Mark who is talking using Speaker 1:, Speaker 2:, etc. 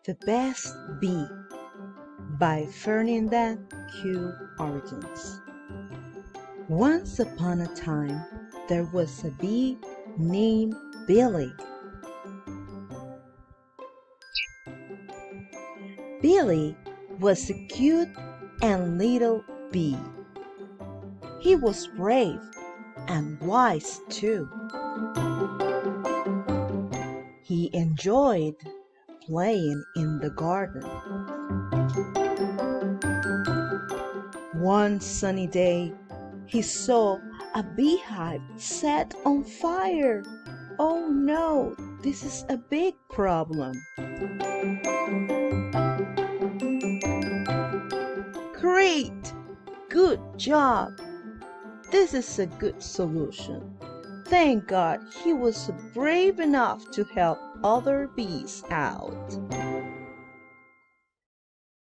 Speaker 1: The Best Bee by Ferdinand Q. Origins. Once upon a time, there was a bee named Billy. Billy was a cute and little bee. He was brave and wise too. He enjoyed playing in the garden. One sunny day, he saw a beehive set on fire. Oh no, this is a big problem. Great! Good job! This is a good solution. Thank God he was brave enough to help other bees out.